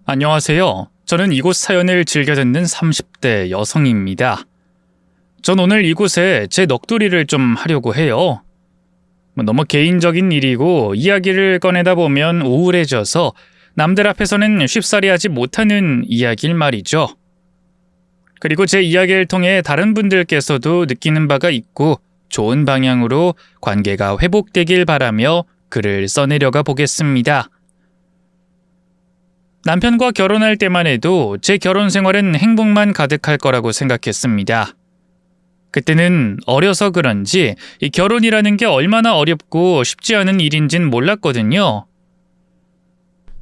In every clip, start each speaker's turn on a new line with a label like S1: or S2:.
S1: 안녕하세요. 저는 이곳 사연을 즐겨 듣는 30대 여성입니다. 전 오늘 이곳에 제 넋두리를 좀 하려고 해요. 너무 개인적인 일이고 이야기를 꺼내다 보면 우울해져서 남들 앞에서는 쉽사리 하지 못하는 이야기일 말이죠. 그리고 제 이야기를 통해 다른 분들께서도 느끼는 바가 있고 좋은 방향으로 관계가 회복되길 바라며 글을 써내려가 보겠습니다. 남편과 결혼할 때만 해도 제 결혼 생활은 행복만 가득할 거라고 생각했습니다. 그때는 어려서 그런지 이 결혼이라는 게 얼마나 어렵고 쉽지 않은 일인진 몰랐거든요.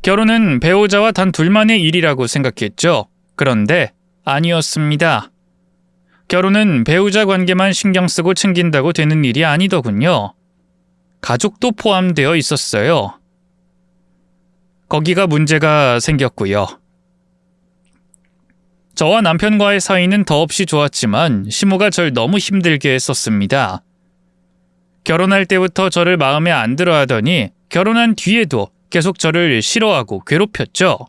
S1: 결혼은 배우자와 단 둘만의 일이라고 생각했죠. 그런데 아니었습니다. 결혼은 배우자 관계만 신경 쓰고 챙긴다고 되는 일이 아니더군요. 가족도 포함되어 있었어요. 거기가 문제가 생겼고요. 저와 남편과의 사이는 더없이 좋았지만 시모가 절 너무 힘들게 했었습니다. 결혼할 때부터 저를 마음에 안 들어 하더니 결혼한 뒤에도 계속 저를 싫어하고 괴롭혔죠.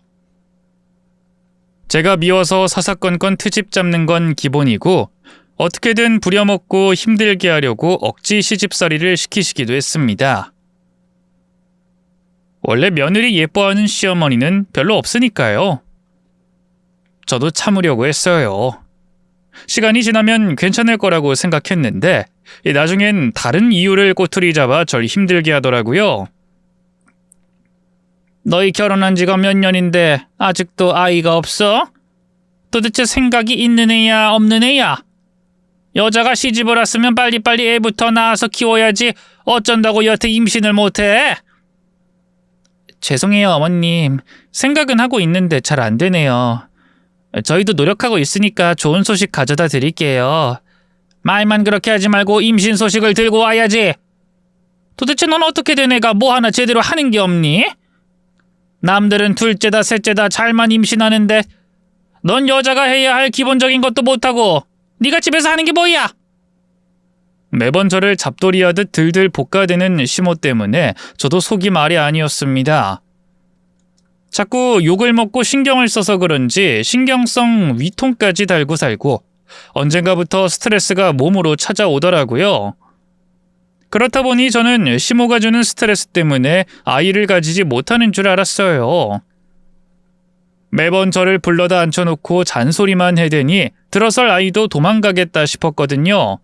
S1: 제가 미워서 사사건건 트집 잡는 건 기본이고 어떻게든 부려먹고 힘들게 하려고 억지 시집살이를 시키시기도 했습니다. 원래 며느리 예뻐하는 시어머니는 별로 없으니까요. 저도 참으려고 했어요. 시간이 지나면 괜찮을 거라고 생각했는데 나중엔 다른 이유를 꼬투리 잡아 절 힘들게 하더라고요. 너희 결혼한 지가 몇 년인데 아직도 아이가 없어? 도대체 생각이 있는 애야 없는 애야? 여자가 시집을 왔으면 빨리빨리 애부터 낳아서 키워야지 어쩐다고 여태 임신을 못해? 죄송해요, 어머님. 생각은 하고 있는데 잘 안 되네요. 저희도 노력하고 있으니까 좋은 소식 가져다 드릴게요. 말만 그렇게 하지 말고 임신 소식을 들고 와야지. 도대체 넌 어떻게 된 애가 뭐 하나 제대로 하는 게 없니? 남들은 둘째다 셋째다 잘만 임신하는데 넌 여자가 해야 할 기본적인 것도 못하고 네가 집에서 하는 게 뭐야? 매번 저를 잡돌이하듯 들들 볶아대는 시모 때문에 저도 속이 말이 아니었습니다. 자꾸 욕을 먹고 신경을 써서 그런지 신경성 위통까지 달고 살고 언젠가부터 스트레스가 몸으로 찾아오더라고요. 그렇다 보니 저는 시모가 주는 스트레스 때문에 아이를 가지지 못하는 줄 알았어요. 매번 저를 불러다 앉혀놓고 잔소리만 해대니 들어설 아이도 도망가겠다 싶었거든요.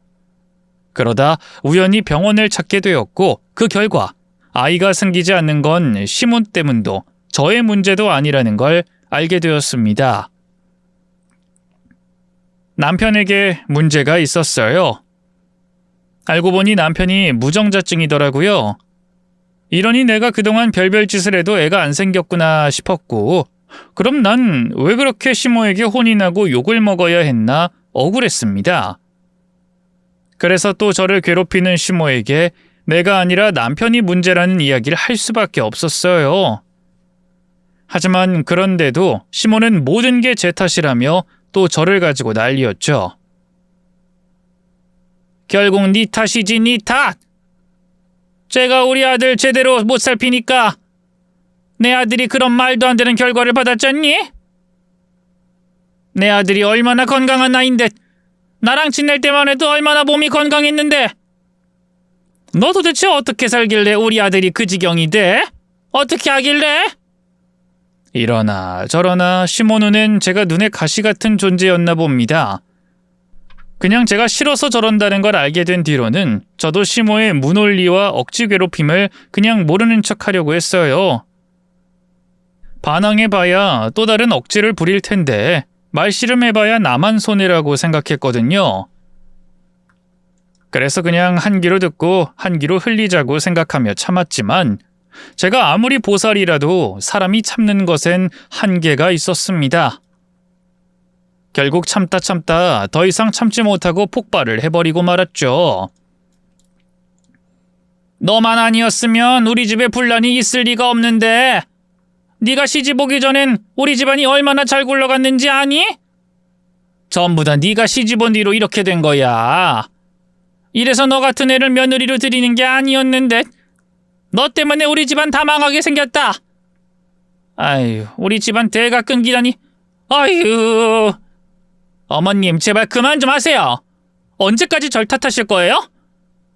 S1: 그러다 우연히 병원을 찾게 되었고 그 결과 아이가 생기지 않는 건 시모 때문도 저의 문제도 아니라는 걸 알게 되었습니다. 남편에게 문제가 있었어요. 알고 보니 남편이 무정자증이더라고요. 이러니 내가 그동안 별별 짓을 해도 애가 안 생겼구나 싶었고 그럼 난 왜 그렇게 시모에게 혼이 나고 욕을 먹어야 했나 억울했습니다. 그래서 또 저를 괴롭히는 시모에게 내가 아니라 남편이 문제라는 이야기를 할 수밖에 없었어요. 하지만 그런데도 시모는 모든 게 제 탓이라며 또 저를 가지고 난리였죠. 결국 네 탓이지 네 탓! 제가 우리 아들 제대로 못 살피니까 내 아들이 그런 말도 안 되는 결과를 받았잖니? 내 아들이 얼마나 건강한 아이인데 나랑 지낼 때만 해도 얼마나 몸이 건강했는데 너 도대체 어떻게 살길래 우리 아들이 그 지경이 돼? 어떻게 하길래? 이러나 저러나 시모 눈엔 제가 눈에 가시 같은 존재였나 봅니다. 그냥 제가 싫어서 저런다는 걸 알게 된 뒤로는 저도 시모의 무논리와 억지 괴롭힘을 그냥 모르는 척 하려고 했어요. 반항해봐야 또 다른 억지를 부릴 텐데 말씨름해봐야 나만 손해라고 생각했거든요. 그래서 그냥 한 귀로 듣고 한 귀로 흘리자고 생각하며 참았지만 제가 아무리 보살이라도 사람이 참는 것엔 한계가 있었습니다. 결국 참다 더 이상 참지 못하고 폭발을 해버리고 말았죠. 너만 아니었으면 우리 집에 분란이 있을 리가 없는데 네가 시집 오기 전엔 우리 집안이 얼마나 잘 굴러갔는지 아니? 전부 다 네가 시집 온 뒤로 이렇게 된 거야. 이래서 너 같은 애를 며느리로 들이는 게 아니었는데 너 때문에 우리 집안 다 망하게 생겼다. 아유, 우리 집안 대가 끊기다니. 아유. 어머님, 제발 그만 좀 하세요. 언제까지 절 탓하실 거예요?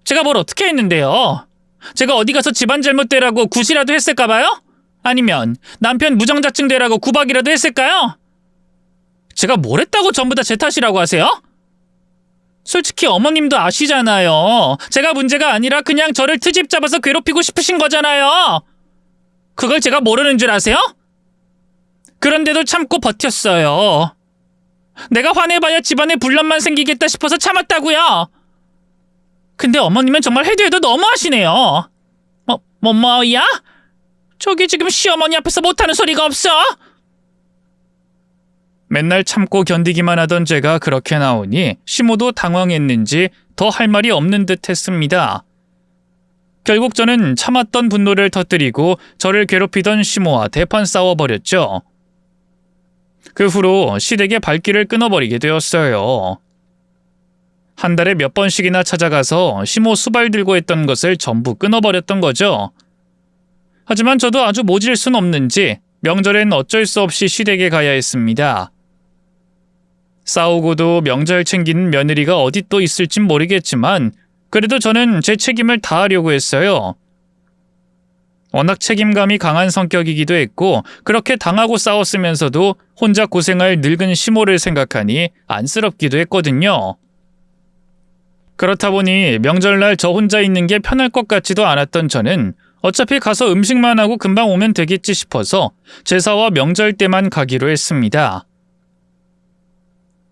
S1: 제가 뭘 어떻게 했는데요? 제가 어디 가서 집안 잘못되라고 굿이라도 했을까봐요? 아니면 남편 무정자증되라고 구박이라도 했을까요? 제가 뭘 했다고 전부 다 제 탓이라고 하세요? 솔직히 어머님도 아시잖아요. 제가 문제가 아니라 그냥 저를 트집 잡아서 괴롭히고 싶으신 거잖아요. 그걸 제가 모르는 줄 아세요? 그런데도 참고 버텼어요. 내가 화내봐야 집안에 분란만 생기겠다 싶어서 참았다고요. 근데 어머님은 정말 해도 해도 너무하시네요. 뭐야? 저기 지금 시어머니 앞에서 못하는 소리가 없어? 맨날 참고 견디기만 하던 제가 그렇게 나오니 시모도 당황했는지 더 할 말이 없는 듯 했습니다. 결국 저는 참았던 분노를 터뜨리고 저를 괴롭히던 시모와 대판 싸워버렸죠. 그 후로 시댁의 발길을 끊어버리게 되었어요. 한 달에 몇 번씩이나 찾아가서 시모 수발 들고 했던 것을 전부 끊어버렸던 거죠. 하지만 저도 아주 모질 순 없는지 명절엔 어쩔 수 없이 시댁에 가야 했습니다. 싸우고도 명절 챙기는 며느리가 어디 또 있을진 모르겠지만 그래도 저는 제 책임을 다하려고 했어요. 워낙 책임감이 강한 성격이기도 했고 그렇게 당하고 싸웠으면서도 혼자 고생할 늙은 시모를 생각하니 안쓰럽기도 했거든요. 그렇다 보니 명절날 저 혼자 있는 게 편할 것 같지도 않았던 저는 어차피 가서 음식만 하고 금방 오면 되겠지 싶어서 제사와 명절 때만 가기로 했습니다.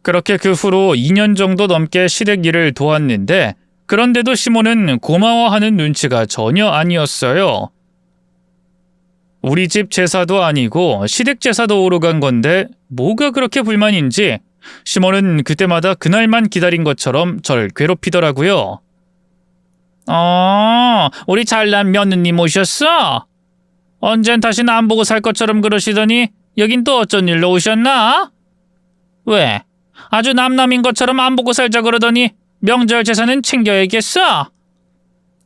S1: 그렇게 그 후로 2년 정도 넘게 시댁 일을 도왔는데 그런데도 시모는 고마워하는 눈치가 전혀 아니었어요. 우리 집 제사도 아니고 시댁 제사도 오러 간 건데 뭐가 그렇게 불만인지 시모는 그때마다 그날만 기다린 것처럼 절 괴롭히더라고요. 우리 잘난 며느님 오셨어? 언젠 다시 안 보고 살 것처럼 그러시더니 여긴 또 어쩐 일로 오셨나? 왜? 아주 남남인 것처럼 안 보고 살자 그러더니 명절 제사는 챙겨야겠어?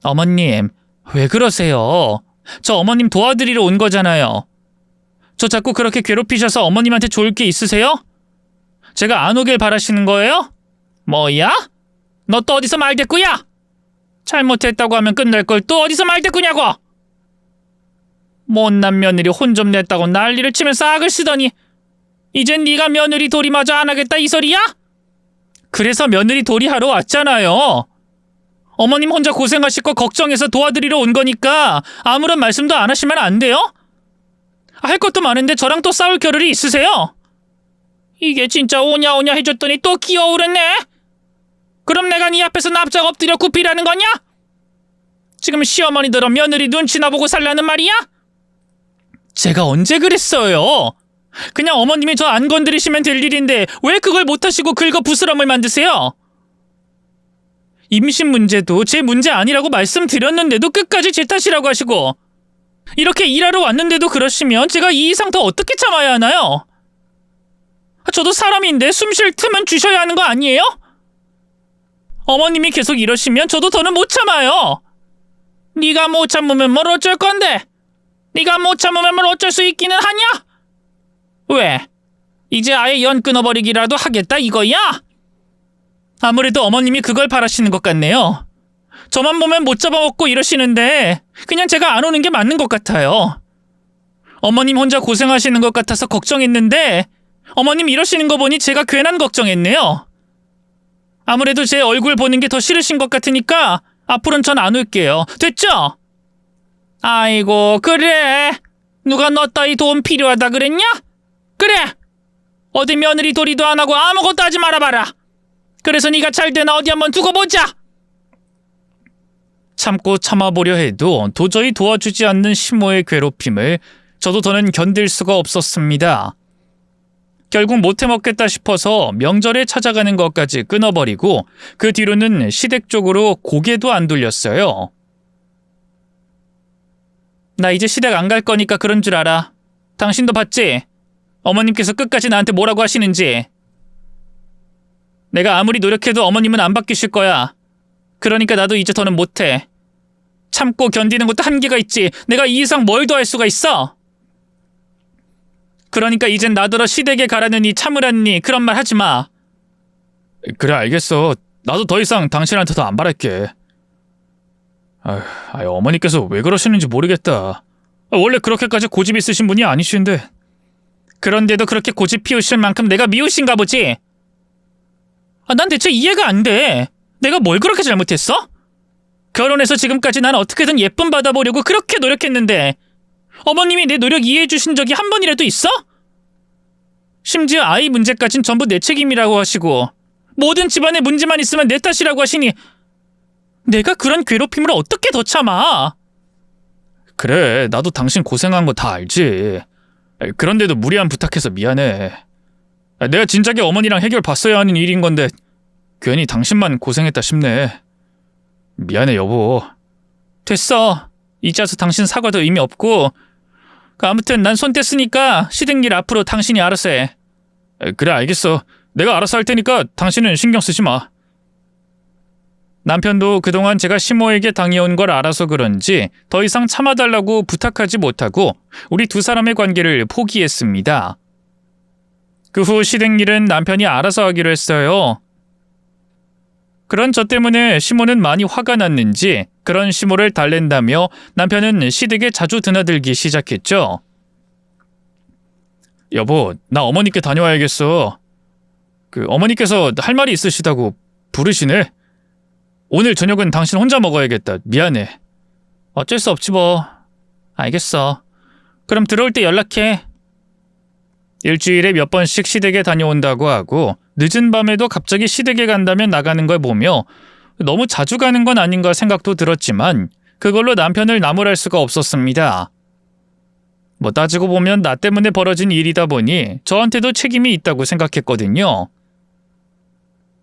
S1: 어머님, 왜 그러세요? 저 어머님 도와드리러 온 거잖아요. 저 자꾸 그렇게 괴롭히셔서 어머님한테 좋을 게 있으세요? 제가 안 오길 바라시는 거예요? 뭐야? 너 또 어디서 말대꾸야? 잘못했다고 하면 끝날 걸 또 어디서 말대꾸냐고! 못난 며느리 혼 좀 냈다고 난리를 치면서 악을 쓰더니 이젠 네가 며느리 도리마저 안 하겠다 이 소리야? 그래서 며느리 도리하러 왔잖아요. 어머님 혼자 고생하실 거 걱정해서 도와드리러 온 거니까 아무런 말씀도 안 하시면 안 돼요? 할 것도 많은데 저랑 또 싸울 겨를이 있으세요? 이게 진짜 오냐오냐 해줬더니 또 기어오르네? 그럼 내가 네 앞에서 납작 엎드려 굽히라는 거냐? 지금 시어머니들은 며느리 눈치나 보고 살라는 말이야? 제가 언제 그랬어요? 그냥 어머님이 저 안 건드리시면 될 일인데 왜 그걸 못하시고 긁어 부스럼을 만드세요? 임신 문제도 제 문제 아니라고 말씀드렸는데도 끝까지 제 탓이라고 하시고 이렇게 일하러 왔는데도 그러시면 제가 이 이상 더 어떻게 참아야 하나요? 저도 사람인데 숨 쉴 틈은 주셔야 하는 거 아니에요? 어머님이 계속 이러시면 저도 더는 못 참아요. 네가 못 참으면 뭘 어쩔 건데? 네가 못 참으면 뭘 어쩔 수 있기는 하냐? 왜? 이제 아예 연 끊어버리기라도 하겠다 이거야? 아무래도 어머님이 그걸 바라시는 것 같네요. 저만 보면 못 잡아먹고 이러시는데 그냥 제가 안 오는 게 맞는 것 같아요. 어머님 혼자 고생하시는 것 같아서 걱정했는데 어머님 이러시는 거 보니 제가 괜한 걱정했네요. 아무래도 제 얼굴 보는 게 더 싫으신 것 같으니까 앞으로는 전 안 올게요. 됐죠? 아이고 그래. 누가 너 따위 도움 필요하다 그랬냐? 그래. 어디 며느리 도리도 안 하고 아무것도 하지 말아봐라. 그래서 네가 잘 되나 어디 한번 두고 보자. 참고 참아보려 해도 도저히 도와주지 않는 시모의 괴롭힘을 저도 더는 견딜 수가 없었습니다. 결국 못해먹겠다 싶어서 명절에 찾아가는 것까지 끊어버리고 그 뒤로는 시댁 쪽으로 고개도 안 돌렸어요. 나 이제 시댁 안 갈 거니까 그런 줄 알아. 당신도 봤지? 어머님께서 끝까지 나한테 뭐라고 하시는지. 내가 아무리 노력해도 어머님은 안 바뀌실 거야. 그러니까 나도 이제 더는 못해. 참고 견디는 것도 한계가 있지. 내가 이 이상 뭘 더 할 수가 있어? 그러니까 이젠 나더러 시댁에 가라느니 참으라느니 그런 말 하지 마. 그래 알겠어. 나도 더 이상 당신한테 더 안 바랄게. 어머니께서 왜 그러시는지 모르겠다. 원래 그렇게까지 고집 있으신 분이 아니신데. 그런데도 그렇게 고집 피우실 만큼 내가 미우신가 보지? 난 대체 이해가 안 돼. 내가 뭘 그렇게 잘못했어? 결혼해서 지금까지 난 어떻게든 예쁨 받아보려고 그렇게 노력했는데 어머님이 내 노력 이해해 주신 적이 한 번이라도 있어? 심지어 아이 문제까진 전부 내 책임이라고 하시고 모든 집안에 문제만 있으면 내 탓이라고 하시니 내가 그런 괴롭힘을 어떻게 더 참아? 그래, 나도 당신 고생한 거 다 알지. 그런데도 무리한 부탁해서 미안해. 내가 진작에 어머니랑 해결 봤어야 하는 일인 건데 괜히 당신만 고생했다 싶네. 미안해 여보. 됐어. 이제와서 당신 사과도 의미 없고 아무튼 난 손 뗐으니까 시댁 일 앞으로 당신이 알아서 해. 그래 알겠어. 내가 알아서 할 테니까 당신은 신경 쓰지 마. 남편도 그동안 제가 시모에게 당해온 걸 알아서 그런지 더 이상 참아달라고 부탁하지 못하고 우리 두 사람의 관계를 포기했습니다. 그 후 시댁 일은 남편이 알아서 하기로 했어요. 그런 저 때문에 시모는 많이 화가 났는지 그런 시모를 달랜다며 남편은 시댁에 자주 드나들기 시작했죠. 여보, 나 어머니께 다녀와야겠어. 어머니께서 할 말이 있으시다고 부르시네. 오늘 저녁은 당신 혼자 먹어야겠다. 미안해. 어쩔 수 없지 뭐. 알겠어. 그럼 들어올 때 연락해. 일주일에 몇 번씩 시댁에 다녀온다고 하고 늦은 밤에도 갑자기 시댁에 간다면 나가는 걸 보며 너무 자주 가는 건 아닌가 생각도 들었지만 그걸로 남편을 나무랄 수가 없었습니다. 뭐 따지고 보면 나 때문에 벌어진 일이다 보니 저한테도 책임이 있다고 생각했거든요.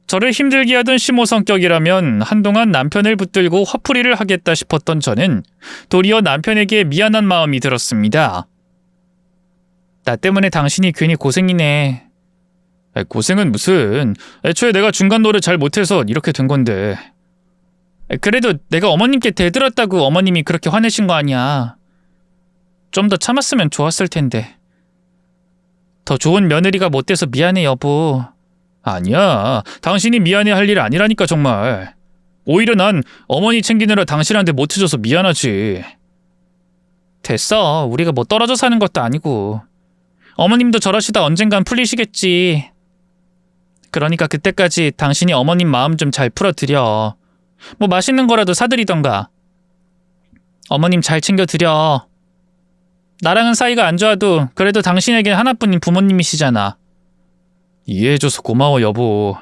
S1: 저를 힘들게 하던 시모 성격이라면 한동안 남편을 붙들고 화풀이를 하겠다 싶었던 저는 도리어 남편에게 미안한 마음이 들었습니다. 나 때문에 당신이 괜히 고생이네. 고생은 무슨. 애초에 내가 중간 노래 잘 못해서 이렇게 된 건데. 그래도 내가 어머님께 대들었다고 어머님이 그렇게 화내신 거 아니야. 좀 더 참았으면 좋았을 텐데. 더 좋은 며느리가 못 돼서 미안해 여보. 아니야. 당신이 미안해할 일 아니라니까 정말. 오히려 난 어머니 챙기느라 당신한테 못 해줘서 미안하지. 됐어. 우리가 뭐 떨어져 사는 것도 아니고. 어머님도 저러시다 언젠간 풀리시겠지. 그러니까 그때까지 당신이 어머님 마음 좀 잘 풀어드려. 뭐 맛있는 거라도 사드리던가. 어머님 잘 챙겨드려. 나랑은 사이가 안 좋아도 그래도 당신에겐 하나뿐인 부모님이시잖아. 이해해줘서 고마워 여보.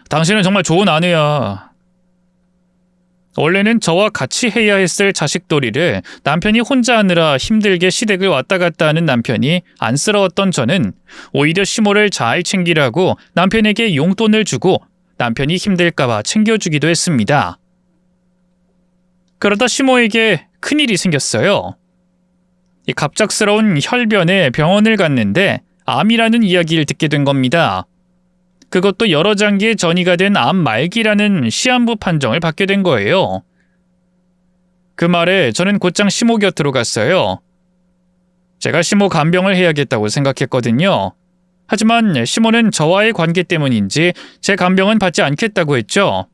S1: 당신은 정말 좋은 아내야. 원래는 저와 같이 해야 했을 자식돌이를 남편이 혼자 하느라 힘들게 시댁을 왔다 갔다 하는 남편이 안쓰러웠던 저는 오히려 시모를 잘 챙기라고 남편에게 용돈을 주고 남편이 힘들까봐 챙겨주기도 했습니다. 그러다 시모에게 큰일이 생겼어요. 이 갑작스러운 혈변에 병원을 갔는데 암이라는 이야기를 듣게 된 겁니다. 그것도 여러 장기의 전이가 된 암 말기라는 시한부 판정을 받게 된 거예요. 그 말에 저는 곧장 시모 곁으로 갔어요. 제가 시모 간병을 해야겠다고 생각했거든요. 하지만 시모는 저와의 관계 때문인지 제 간병은 받지 않겠다고 했죠.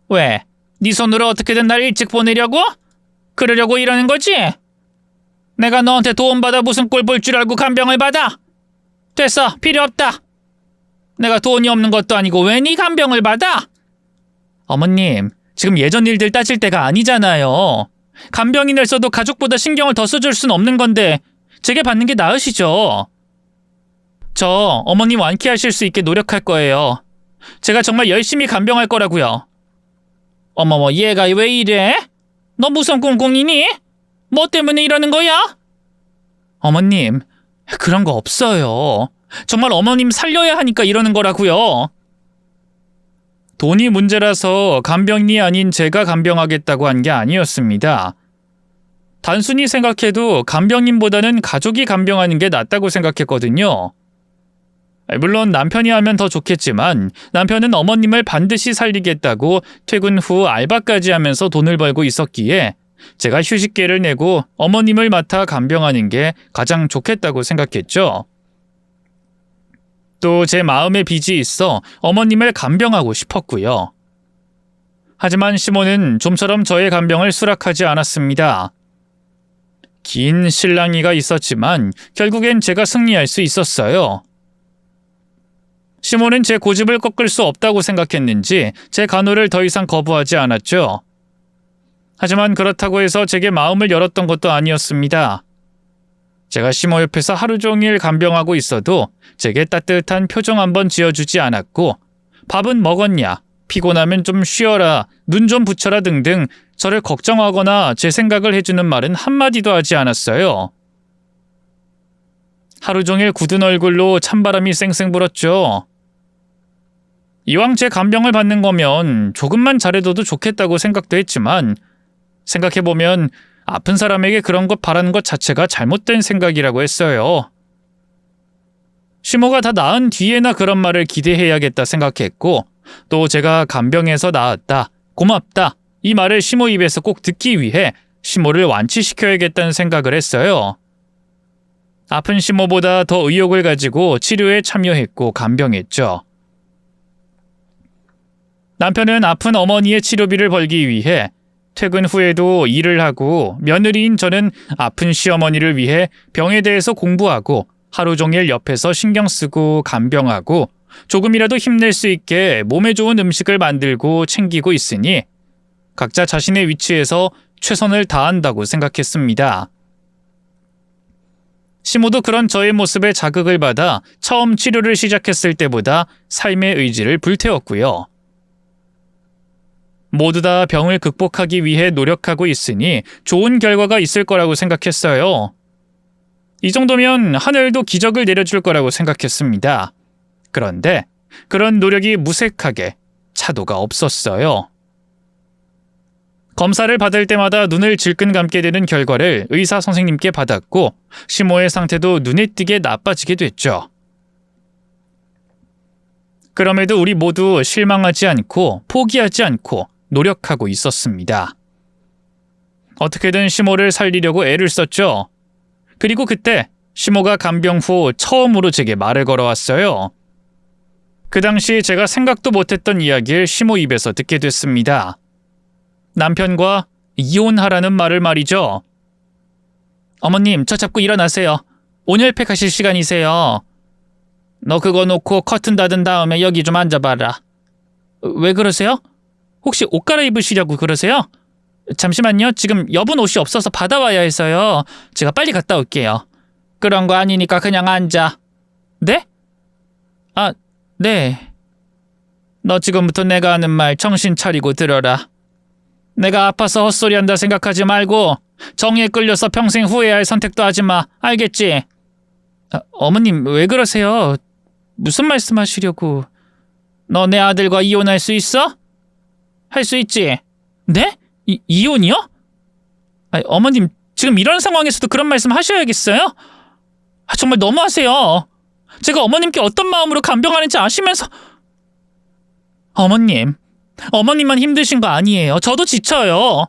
S1: 왜? 네 손으로 어떻게든 날 일찍 보내려고? 그러려고 이러는 거지? 내가 너한테 도움받아 무슨 꼴 볼 줄 알고 간병을 받아? 됐어, 필요 없다. 내가 돈이 없는 것도 아니고 왜 네 간병을 받아? 어머님, 지금 예전 일들 따질 때가 아니잖아요. 간병인을 써도 가족보다 신경을 더 써줄 순 없는 건데 제게 받는 게 나으시죠. 저 어머님 완쾌하실 수 있게 노력할 거예요. 제가 정말 열심히 간병할 거라고요. 어머머, 얘가 왜 이래? 너 무슨 꿍꿍이니? 뭐 때문에 이러는 거야? 어머님, 그런 거 없어요. 정말 어머님 살려야 하니까 이러는 거라고요. 돈이 문제라서 간병인이 아닌 제가 간병하겠다고 한 게 아니었습니다. 단순히 생각해도 간병인보다는 가족이 간병하는 게 낫다고 생각했거든요. 물론 남편이 하면 더 좋겠지만 남편은 어머님을 반드시 살리겠다고 퇴근 후 알바까지 하면서 돈을 벌고 있었기에 제가 휴식계를 내고 어머님을 맡아 간병하는 게 가장 좋겠다고 생각했죠. 또 제 마음의 빚이 있어 어머님을 간병하고 싶었고요. 하지만 시모는 좀처럼 저의 간병을 수락하지 않았습니다. 긴 실랑이가 있었지만 결국엔 제가 승리할 수 있었어요. 시모는 제 고집을 꺾을 수 없다고 생각했는지 제 간호를 더 이상 거부하지 않았죠. 하지만 그렇다고 해서 제게 마음을 열었던 것도 아니었습니다. 제가 시모 옆에서 하루 종일 간병하고 있어도 제게 따뜻한 표정 한번 지어주지 않았고, 밥은 먹었냐, 피곤하면 좀 쉬어라, 눈 좀 붙여라 등등 저를 걱정하거나 제 생각을 해주는 말은 한마디도 하지 않았어요. 하루 종일 굳은 얼굴로 찬바람이 쌩쌩 불었죠. 이왕 제 간병을 받는 거면 조금만 잘해둬도 좋겠다고 생각도 했지만, 생각해보면 아픈 사람에게 그런 것 바라는 것 자체가 잘못된 생각이라고 했어요. 시모가 다 나은 뒤에나 그런 말을 기대해야겠다 생각했고, 또 제가 간병해서 나았다, 고맙다, 이 말을 시모 입에서 꼭 듣기 위해 시모를 완치시켜야겠다는 생각을 했어요. 아픈 시모보다 더 의욕을 가지고 치료에 참여했고 간병했죠. 남편은 아픈 어머니의 치료비를 벌기 위해 퇴근 후에도 일을 하고, 며느리인 저는 아픈 시어머니를 위해 병에 대해서 공부하고 하루 종일 옆에서 신경 쓰고 간병하고 조금이라도 힘낼 수 있게 몸에 좋은 음식을 만들고 챙기고 있으니 각자 자신의 위치에서 최선을 다한다고 생각했습니다. 시모도 그런 저의 모습에 자극을 받아 처음 치료를 시작했을 때보다 삶의 의지를 불태웠고요. 모두 다 병을 극복하기 위해 노력하고 있으니 좋은 결과가 있을 거라고 생각했어요. 이 정도면 하늘도 기적을 내려줄 거라고 생각했습니다. 그런데 그런 노력이 무색하게 차도가 없었어요. 검사를 받을 때마다 눈을 질끈 감게 되는 결과를 의사 선생님께 받았고, 시모의 상태도 눈에 띄게 나빠지게 됐죠. 그럼에도 우리 모두 실망하지 않고 포기하지 않고 노력하고 있었습니다. 어떻게든 시모를 살리려고 애를 썼죠. 그리고 그때 시모가 간병 후 처음으로 제게 말을 걸어왔어요. 그 당시 제가 생각도 못했던 이야기를 시모 입에서 듣게 됐습니다. 남편과 이혼하라는 말을 말이죠. 어머님, 저 잡고 일어나세요. 온열팩 하실 시간이세요. 너 그거 놓고 커튼 닫은 다음에 여기 좀 앉아봐라. 왜 그러세요? 혹시 옷 갈아입으시려고 그러세요? 잠시만요. 지금 여분 옷이 없어서 받아와야 해서요. 제가 빨리 갔다 올게요. 그런 거 아니니까 그냥 앉아. 네? 아, 네. 너 지금부터 내가 하는 말 정신 차리고 들어라. 내가 아파서 헛소리한다 생각하지 말고 정의에 끌려서 평생 후회할 선택도 하지 마. 알겠지? 어머님, 왜 그러세요? 무슨 말씀하시려고? 너 내 아들과 이혼할 수 있어? 할 수 있지? 네? 이혼이요? 어머님, 지금 이런 상황에서도 그런 말씀 하셔야겠어요? 정말 너무하세요. 제가 어머님께 어떤 마음으로 간병하는지 아시면서... 어머님만 힘드신 거 아니에요. 저도 지쳐요.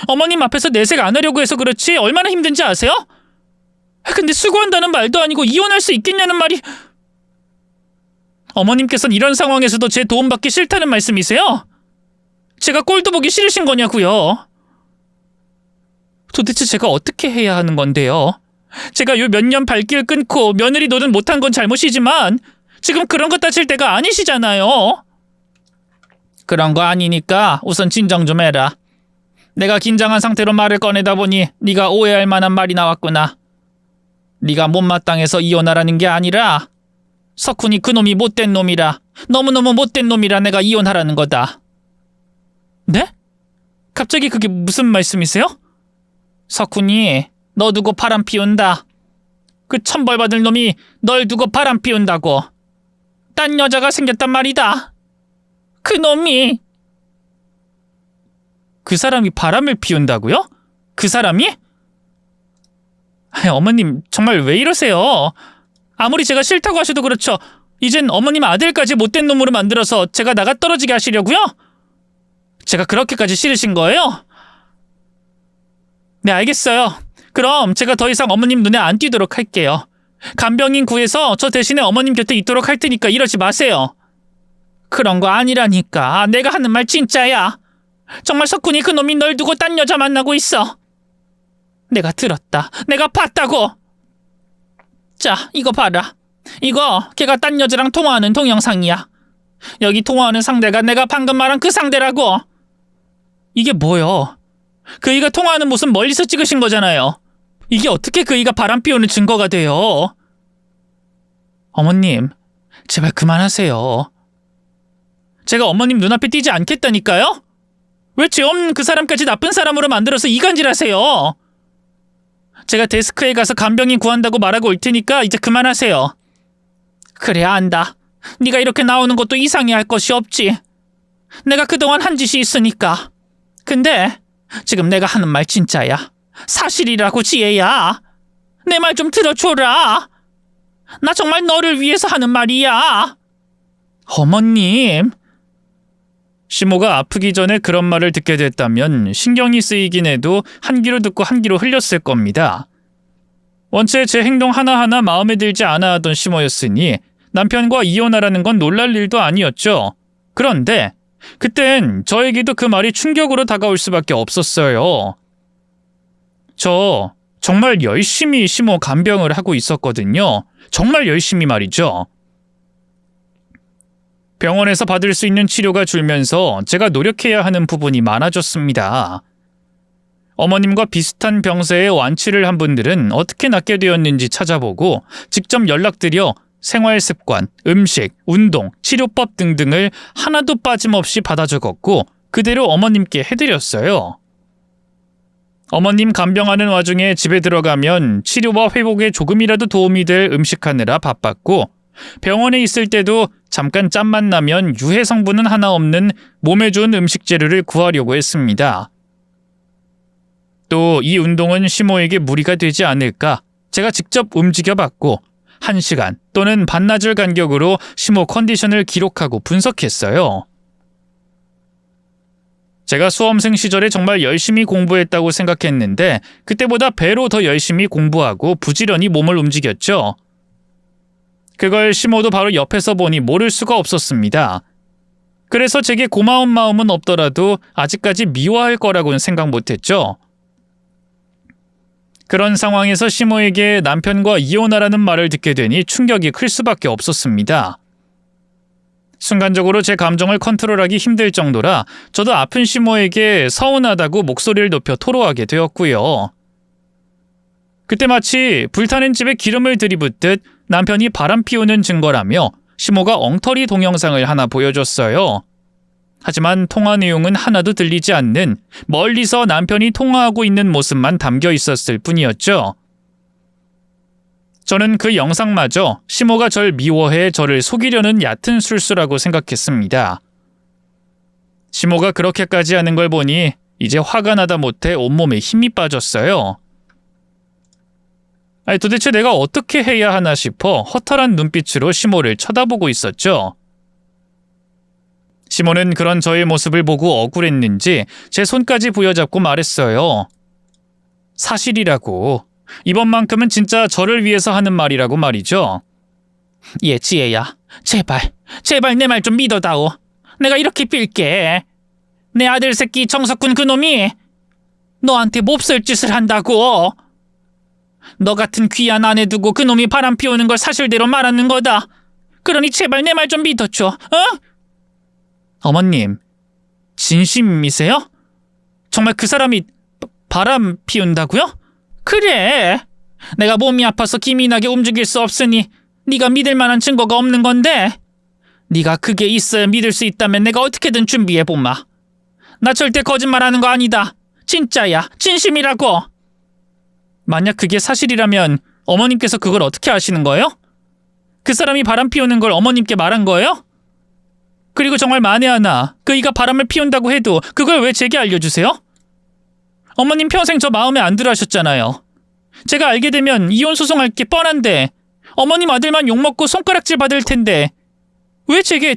S1: 어머님 앞에서 내색 안 하려고 해서 그렇지 얼마나 힘든지 아세요? 근데 수고한다는 말도 아니고 이혼할 수 있겠냐는 말이... 어머님께서는 이런 상황에서도 제 도움받기 싫다는 말씀이세요? 제가 꼴도 보기 싫으신 거냐고요? 도대체 제가 어떻게 해야 하는 건데요? 제가 요 몇 년 발길 끊고 며느리 노릇 못한 건 잘못이지만 지금 그런 거 따질 때가 아니시잖아요. 그런 거 아니니까 우선 진정 좀 해라. 내가 긴장한 상태로 말을 꺼내다 보니 네가 오해할 만한 말이 나왔구나. 네가 못마땅해서 이혼하라는 게 아니라 석훈이 그놈이 못된 놈이라, 너무너무 못된 놈이라 내가 이혼하라는 거다. 네? 갑자기 그게 무슨 말씀이세요? 석훈이 너 두고 바람 피운다. 그 천벌받을 놈이 널 두고 바람 피운다고. 딴 여자가 생겼단 말이다. 그 놈이. 그 사람이 바람을 피운다고요? 그 사람이? 어머님, 정말 왜 이러세요? 아무리 제가 싫다고 하셔도 그렇죠. 이젠 어머님 아들까지 못된 놈으로 만들어서 제가 나가 떨어지게 하시려고요? 제가 그렇게까지 싫으신 거예요? 네, 알겠어요. 그럼 제가 더 이상 어머님 눈에 안 띄도록 할게요. 간병인 구해서 저 대신에 어머님 곁에 있도록 할 테니까 이러지 마세요. 그런 거 아니라니까. 내가 하는 말 진짜야. 정말 석훈이 그놈이 널 두고 딴 여자 만나고 있어. 내가 들었다. 내가 봤다고. 자, 이거 봐라. 이거 걔가 딴 여자랑 통화하는 동영상이야. 여기 통화하는 상대가 내가 방금 말한 그 상대라고. 이게 뭐요? 그이가 통화하는 모습 멀리서 찍으신 거잖아요. 이게 어떻게 그이가 바람 피우는 증거가 돼요? 어머님, 제발 그만하세요. 제가 어머님 눈앞에 띄지 않겠다니까요? 왜 죄 없는 그 사람까지 나쁜 사람으로 만들어서 이간질하세요? 제가 데스크에 가서 간병인 구한다고 말하고 올 테니까 이제 그만하세요. 그래야 안다. 네가 이렇게 나오는 것도 이상해할 것이 없지. 내가 그동안 한 짓이 있으니까. 근데 지금 내가 하는 말 진짜야. 사실이라고, 지혜야. 내 말 좀 들어줘라. 나 정말 너를 위해서 하는 말이야. 어머님. 시모가 아프기 전에 그런 말을 듣게 됐다면 신경이 쓰이긴 해도 한 귀로 듣고 한 귀로 흘렸을 겁니다. 원체 제 행동 하나하나 마음에 들지 않아 하던 시모였으니 남편과 이혼하라는 건 놀랄 일도 아니었죠. 그런데 그땐 저에게도 그 말이 충격으로 다가올 수밖에 없었어요. 저 정말 열심히 시모 간병을 하고 있었거든요. 정말 열심히 말이죠. 병원에서 받을 수 있는 치료가 줄면서 제가 노력해야 하는 부분이 많아졌습니다. 어머님과 비슷한 병세에 완치를 한 분들은 어떻게 낫게 되었는지 찾아보고 직접 연락드려 생활 습관, 음식, 운동, 치료법 등등을 하나도 빠짐없이 받아 적었고 그대로 어머님께 해드렸어요. 어머님 간병하는 와중에 집에 들어가면 치료와 회복에 조금이라도 도움이 될 음식하느라 바빴고 병원에 있을 때도 잠깐 짬만 나면 유해 성분은 하나 없는 몸에 좋은 음식 재료를 구하려고 했습니다. 또 이 운동은 시모에게 무리가 되지 않을까 제가 직접 움직여봤고 1시간 또는 반나절 간격으로 시모 컨디션을 기록하고 분석했어요. 제가 수험생 시절에 정말 열심히 공부했다고 생각했는데 그때보다 배로 더 열심히 공부하고 부지런히 몸을 움직였죠. 그걸 시모도 바로 옆에서 보니 모를 수가 없었습니다. 그래서 제게 고마운 마음은 없더라도 아직까지 미워할 거라고는 생각 못했죠. 그런 상황에서 시모에게 남편과 이혼하라는 말을 듣게 되니 충격이 클 수밖에 없었습니다. 순간적으로 제 감정을 컨트롤하기 힘들 정도라 저도 아픈 시모에게 서운하다고 목소리를 높여 토로하게 되었고요. 그때 마치 불타는 집에 기름을 들이붓듯 남편이 바람 피우는 증거라며 시모가 엉터리 동영상을 하나 보여줬어요. 하지만 통화 내용은 하나도 들리지 않는 멀리서 남편이 통화하고 있는 모습만 담겨 있었을 뿐이었죠. 저는 그 영상마저 시모가 절 미워해 저를 속이려는 얕은 술수라고 생각했습니다. 시모가 그렇게까지 하는 걸 보니 이제 화가 나다 못해 온몸에 힘이 빠졌어요. 도대체 내가 어떻게 해야 하나 싶어 허탈한 눈빛으로 시모를 쳐다보고 있었죠. 시모는 그런 저의 모습을 보고 억울했는지 제 손까지 부여잡고 말했어요. 사실이라고. 이번만큼은 진짜 저를 위해서 하는 말이라고 말이죠. 예, 지혜야. 제발 내 말 좀 믿어다오. 내가 이렇게 빌게. 내 아들 새끼 정석훈 그놈이 너한테 몹쓸 짓을 한다고. 너 같은 귀한 아내 두고 그놈이 바람 피우는 걸 사실대로 말하는 거다. 그러니 제발 내 말 좀 믿어줘. 어? 어머님, 진심이세요? 정말 그 사람이 바람 피운다고요? 그래. 내가 몸이 아파서 기민하게 움직일 수 없으니 네가 믿을 만한 증거가 없는 건데 네가 그게 있어야 믿을 수 있다면 내가 어떻게든 준비해보마. 나 절대 거짓말하는 거 아니다. 진짜야. 진심이라고. 만약 그게 사실이라면 어머님께서 그걸 어떻게 아시는 거예요? 그 사람이 바람 피우는 걸 어머님께 말한 거예요? 그리고 정말 만에 하나 그이가 바람을 피운다고 해도 그걸 왜 제게 알려주세요? 어머님 평생 저 마음에 안 들어 하셨잖아요. 제가 알게 되면 이혼 소송할 게 뻔한데 어머님 아들만 욕먹고 손가락질 받을 텐데 왜 제게...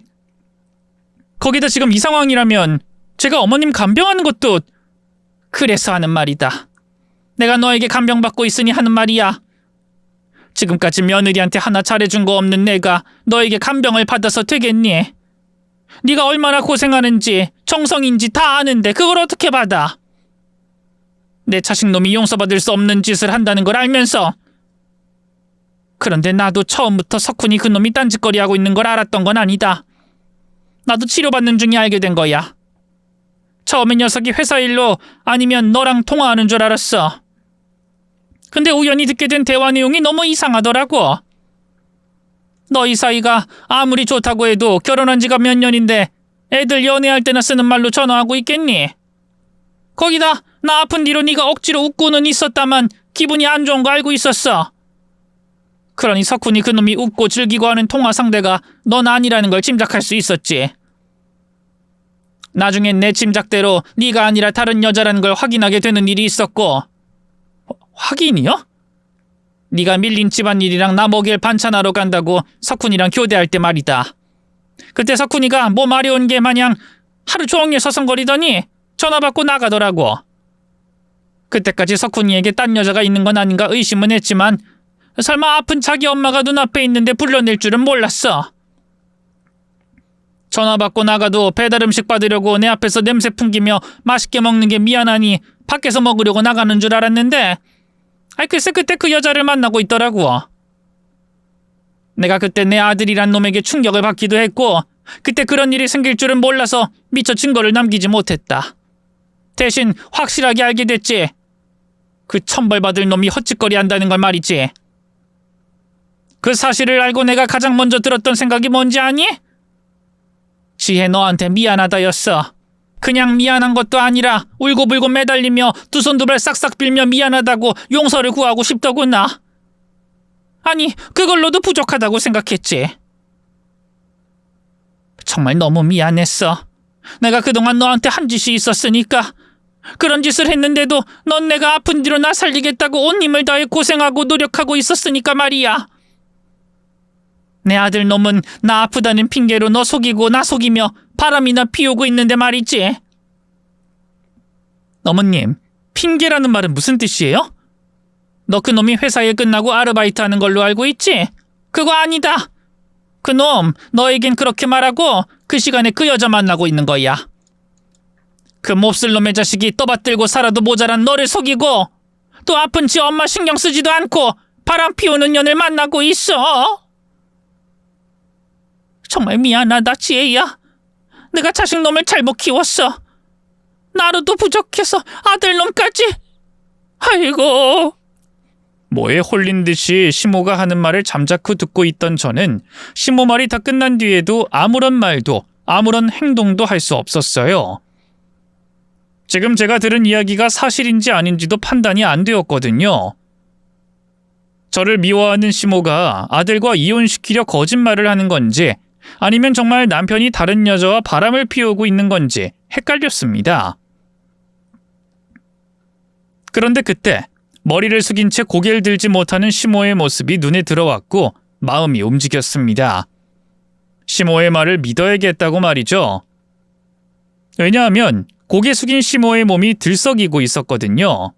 S1: 거기다 지금 이 상황이라면 제가 어머님 간병하는 것도... 그래서 하는 말이다. 내가 너에게 간병받고 있으니 하는 말이야. 지금까지 며느리한테 하나 잘해준 거 없는 내가 너에게 간병을 받아서 되겠니? 네가 얼마나 고생하는지 정성인지 다 아는데 그걸 어떻게 받아? 내 자식놈이 용서받을 수 없는 짓을 한다는 걸 알면서. 그런데 나도 처음부터 석훈이 그놈이 딴짓거리하고 있는 걸 알았던 건 아니다. 나도 치료받는 중에 알게 된 거야. 처음에 녀석이 회사 일로 아니면 너랑 통화하는 줄 알았어. 근데 우연히 듣게 된 대화 내용이 너무 이상하더라고. 너희 사이가 아무리 좋다고 해도 결혼한 지가 몇 년인데 애들 연애할 때나 쓰는 말로 전화하고 있겠니? 거기다 나 아픈 뒤로 네가 억지로 웃고는 있었다만 기분이 안 좋은 거 알고 있었어. 그러니 석훈이 그놈이 웃고 즐기고 하는 통화 상대가 넌 아니라는 걸 짐작할 수 있었지. 나중엔 내 짐작대로 네가 아니라 다른 여자라는 걸 확인하게 되는 일이 있었고. 확인이요? 네가 밀린 집안일이랑 나 먹일 반찬하러 간다고 석훈이랑 교대할 때 말이다. 그때 석훈이가 뭐 마려운 게 마냥 하루 종일 서성거리더니 전화 받고 나가더라고. 그때까지 석훈이에게 딴 여자가 있는 건 아닌가 의심은 했지만 설마 아픈 자기 엄마가 눈앞에 있는데 불러낼 줄은 몰랐어. 전화 받고 나가도 배달 음식 받으려고 내 앞에서 냄새 풍기며 맛있게 먹는 게 미안하니 밖에서 먹으려고 나가는 줄 알았는데 글쎄 그때 그 여자를 만나고 있더라고. 내가 그때 내 아들이란 놈에게 충격을 받기도 했고 그때 그런 일이 생길 줄은 몰라서 미처 증거를 남기지 못했다. 대신 확실하게 알게 됐지. 그 천벌받을 놈이 헛짓거리 한다는 걸 말이지. 그 사실을 알고 내가 가장 먼저 들었던 생각이 뭔지 아니? 지혜 너한테 미안하다였어. 그냥 미안한 것도 아니라 울고불고 매달리며 두 손 두 발 싹싹 빌며 미안하다고 용서를 구하고 싶더구나. 아니 그걸로도 부족하다고 생각했지. 정말 너무 미안했어. 내가 그동안 너한테 한 짓이 있었으니까. 그런 짓을 했는데도 넌 내가 아픈 뒤로 나 살리겠다고 온 힘을 다해 고생하고 노력하고 있었으니까 말이야. 내 아들 놈은 나 아프다는 핑계로 너 속이고 나 속이며 바람이나 피우고 있는데 말이지. 어머님, 핑계라는 말은 무슨 뜻이에요? 너 그놈이 회사에 끝나고 아르바이트 하는 걸로 알고 있지? 그거 아니다. 그놈 너에겐 그렇게 말하고 그 시간에 그 여자 만나고 있는 거야. 그 몹쓸 놈의 자식이 떠받들고 살아도 모자란 너를 속이고 또 아픈 지 엄마 신경 쓰지도 않고 바람 피우는 년을 만나고 있어. 정말 미안하다 지혜야. 내가 자식놈을 잘못 키웠어. 나로도 부족해서 아들놈까지. 아이고.
S2: 뭐에 홀린 듯이 시모가 하는 말을 잠자코 듣고 있던 저는 시모 말이 다 끝난 뒤에도 아무런 말도 아무런 행동도 할 수 없었어요. 지금 제가 들은 이야기가 사실인지 아닌지도 판단이 안 되었거든요. 저를 미워하는 시모가 아들과 이혼시키려 거짓말을 하는 건지 아니면 정말 남편이 다른 여자와 바람을 피우고 있는 건지 헷갈렸습니다. 그런데 그때 머리를 숙인 채 고개를 들지 못하는 시모의 모습이 눈에 들어왔고 마음이 움직였습니다. 시모의 말을 믿어야겠다고 말이죠. 왜냐하면 고개 숙인 시모의 몸이 들썩이고 있었거든요.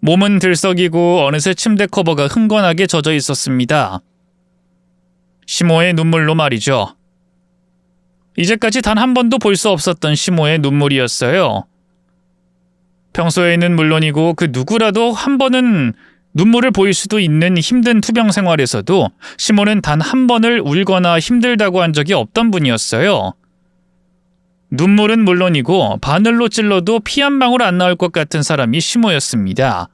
S2: 몸은 들썩이고 어느새 침대 커버가 흥건하게 젖어 있었습니다. 시모의 눈물로 말이죠. 이제까지 단 한 번도 볼 수 없었던 시모의 눈물이었어요. 평소에는 물론이고 그 누구라도 한 번은 눈물을 보일 수도 있는 힘든 투병 생활에서도 시모는 단 한 번을 울거나 힘들다고 한 적이 없던 분이었어요. 눈물은 물론이고 바늘로 찔러도 피 한 방울 안 나올 것 같은 사람이 시모였습니다.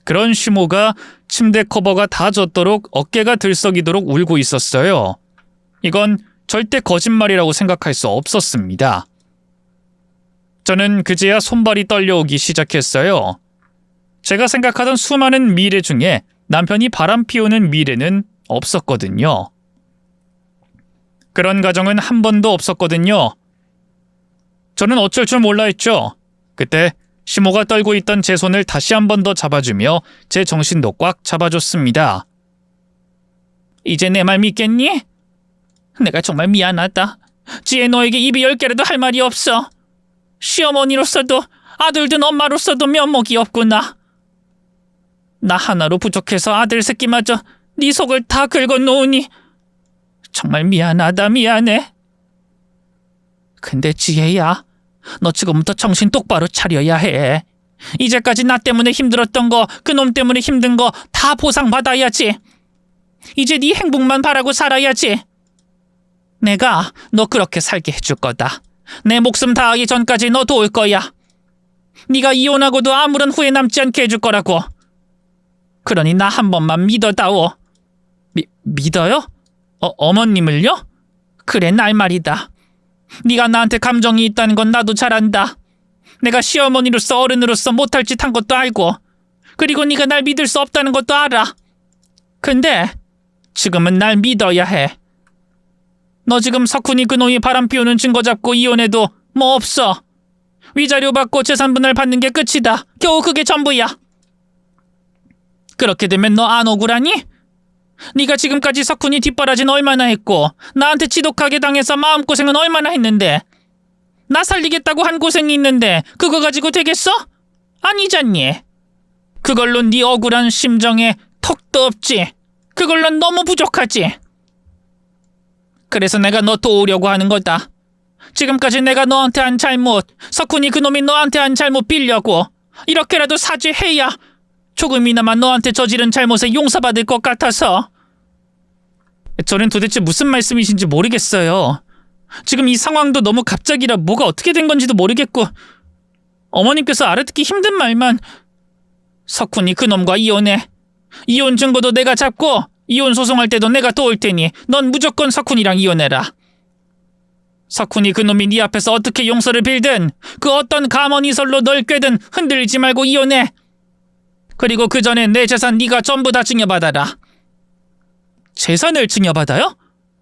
S2: 그런 시모가 침대 커버가 다 젖도록 어깨가 들썩이도록 울고 있었어요. 이건 절대 거짓말이라고 생각할 수 없었습니다. 저는 그제야 손발이 떨려오기 시작했어요. 제가 생각하던 수많은 미래 중에 남편이 바람 피우는 미래는 없었거든요. 그런 가정은 한 번도 없었거든요. 저는 어쩔 줄 몰라 했죠. 그때 시모가 떨고 있던 제 손을 다시 한 번 더 잡아주며 제 정신도 꽉 잡아줬습니다.
S1: 이제 내 말 믿겠니? 내가 정말 미안하다. 지혜 너에게 입이 10개라도 할 말이 없어. 시어머니로서도 아들든 엄마로서도 면목이 없구나. 나 하나로 부족해서 아들 새끼마저 네 속을 다 긁어놓으니 정말 미안하다 미안해. 근데 지혜야, 너 지금부터 정신 똑바로 차려야 해. 이제까지 나 때문에 힘들었던 거, 그놈 때문에 힘든 거 다 보상받아야지. 이제 네 행복만 바라고 살아야지. 내가 너 그렇게 살게 해줄 거다. 내 목숨 다하기 전까지 너 도울 거야. 네가 이혼하고도 아무런 후회 남지 않게 해줄 거라고. 그러니 나 한 번만 믿어다오. 믿어요? 어머님을요? 그래, 날 말이다. 네가 나한테 감정이 있다는 건 나도 잘 안다. 내가 시어머니로서 어른으로서 못할 짓 한 것도 알고, 그리고 네가 날 믿을 수 없다는 것도 알아. 근데 지금은 날 믿어야 해. 너 지금 석훈이 그놈이 바람 피우는 증거 잡고 이혼해도 뭐 없어. 위자료 받고 재산분할 받는 게 끝이다. 겨우 그게 전부야. 그렇게 되면 너 안 억울하니? 네가 지금까지 석훈이 뒷바라지는 얼마나 했고 나한테 지독하게 당해서 마음고생은 얼마나 했는데, 나 살리겠다고 한 고생이 있는데 그거 가지고 되겠어? 아니잖니. 그걸로 네 억울한 심정에 턱도 없지. 그걸로 너무 부족하지. 그래서 내가 너 도우려고 하는 거다. 지금까지 내가 너한테 한 잘못, 석훈이 그놈이 너한테 한 잘못 빌려고 이렇게라도 사죄해야 조금이나마 너한테 저지른 잘못에 용서받을 것 같아서. 저는 도대체 무슨 말씀이신지 모르겠어요. 지금 이 상황도 너무 갑작이라 뭐가 어떻게 된 건지도 모르겠고, 어머님께서 알아듣기 힘든 말만 석훈이 그놈과 이혼해. 이혼 증거도 내가 잡고 이혼 소송할 때도 내가 도울 테니 넌 무조건 석훈이랑 이혼해라. 석훈이 그놈이 네 앞에서 어떻게 용서를 빌든 그 어떤 감언이설로 널 꿰든 흔들리지 말고 이혼해. 그리고 그 전에 내 재산 네가 전부 다 증여받아라. 재산을 증여받아요?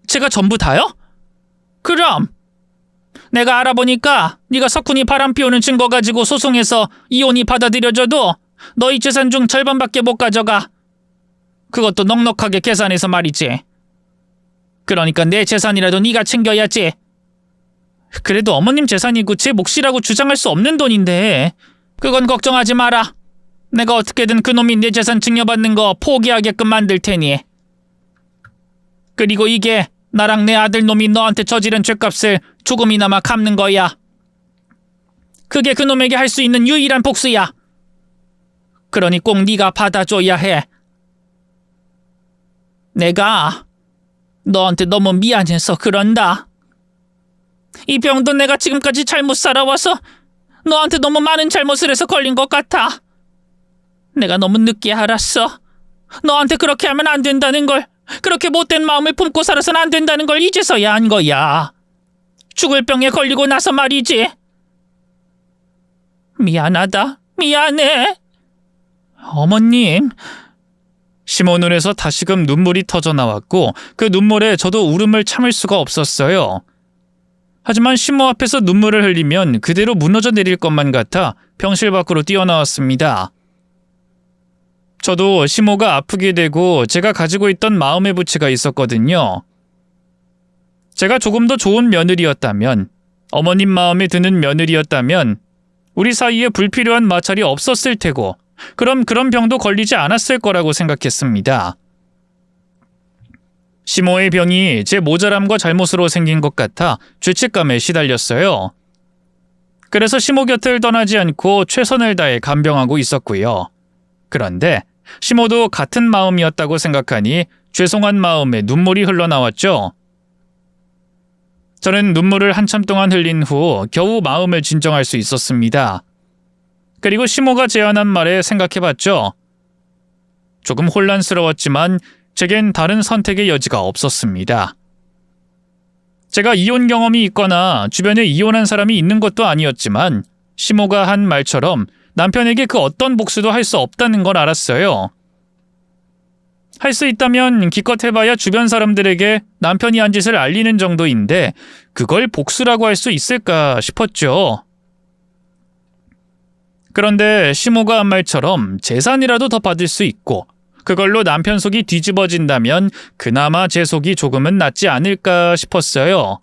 S1: 제가 전부 다요? 그럼 내가 알아보니까 네가 석훈이 바람 피우는 증거 가지고 소송해서 이혼이 받아들여져도 너희 재산 중 절반밖에 못 가져가. 그것도 넉넉하게 계산해서 말이지. 그러니까 내 재산이라도 네가 챙겨야지. 그래도 어머님 재산이고 제 몫이라고 주장할 수 없는 돈인데. 그건 걱정하지 마라. 내가 어떻게든 그놈이 내 재산 증여받는 거 포기하게끔 만들 테니. 그리고 이게 나랑 내 아들놈이 너한테 저지른 죄값을 조금이나마 갚는 거야. 그게 그놈에게 할 수 있는 유일한 복수야. 그러니 꼭 네가 받아줘야 해. 내가 너한테 너무 미안해서 그런다. 이 병도 내가 지금까지 잘못 살아와서 너한테 너무 많은 잘못을 해서 걸린 것 같아. 내가 너무 늦게 알았어. 너한테 그렇게 하면 안 된다는 걸, 그렇게 못된 마음을 품고 살아서는 안 된다는 걸 이제서야 안 거야. 죽을 병에 걸리고 나서 말이지. 미안하다. 미안해.
S2: 어머님. 시모 눈에서 다시금 눈물이 터져 나왔고 그 눈물에 저도 울음을 참을 수가 없었어요. 하지만 시모 앞에서 눈물을 흘리면 그대로 무너져 내릴 것만 같아 병실 밖으로 뛰어나왔습니다. 저도 시모가 아프게 되고 제가 가지고 있던 마음의 부치가 있었거든요. 제가 조금 더 좋은 며느리였다면, 어머님 마음에 드는 며느리였다면 우리 사이에 불필요한 마찰이 없었을 테고, 그럼 그런 병도 걸리지 않았을 거라고 생각했습니다. 시모의 병이 제 모자람과 잘못으로 생긴 것 같아 죄책감에 시달렸어요. 그래서 시모 곁을 떠나지 않고 최선을 다해 간병하고 있었고요. 그런데 시모도 같은 마음이었다고 생각하니 죄송한 마음에 눈물이 흘러나왔죠. 저는 눈물을 한참 동안 흘린 후 겨우 마음을 진정할 수 있었습니다. 그리고 시모가 제안한 말에 생각해봤죠. 조금 혼란스러웠지만 제겐 다른 선택의 여지가 없었습니다. 제가 이혼 경험이 있거나 주변에 이혼한 사람이 있는 것도 아니었지만 시모가 한 말처럼 남편에게 그 어떤 복수도 할 수 없다는 걸 알았어요. 할 수 있다면 기껏 해봐야 주변 사람들에게 남편이 한 짓을 알리는 정도인데 그걸 복수라고 할 수 있을까 싶었죠. 그런데 시모가 한 말처럼 재산이라도 더 받을 수 있고 그걸로 남편 속이 뒤집어진다면 그나마 제 속이 조금은 낫지 않을까 싶었어요.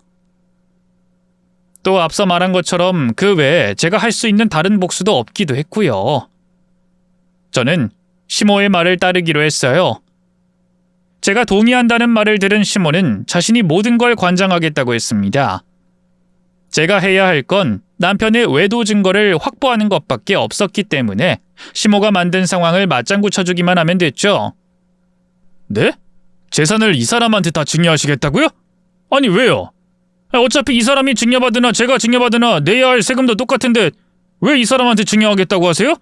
S2: 또 앞서 말한 것처럼 그 외에 제가 할 수 있는 다른 복수도 없기도 했고요. 저는 시모의 말을 따르기로 했어요. 제가 동의한다는 말을 들은 시모는 자신이 모든 걸 관장하겠다고 했습니다. 제가 해야 할 건 남편의 외도 증거를 확보하는 것밖에 없었기 때문에 시모가 만든 상황을 맞장구 쳐주기만 하면 됐죠. 네? 재산을 이 사람한테 다 증여하시겠다고요? 아니 왜요? 어차피 이 사람이 증여받으나 제가 증여받으나 내야 할 세금도 똑같은데 왜 이 사람한테 증여하겠다고 하세요?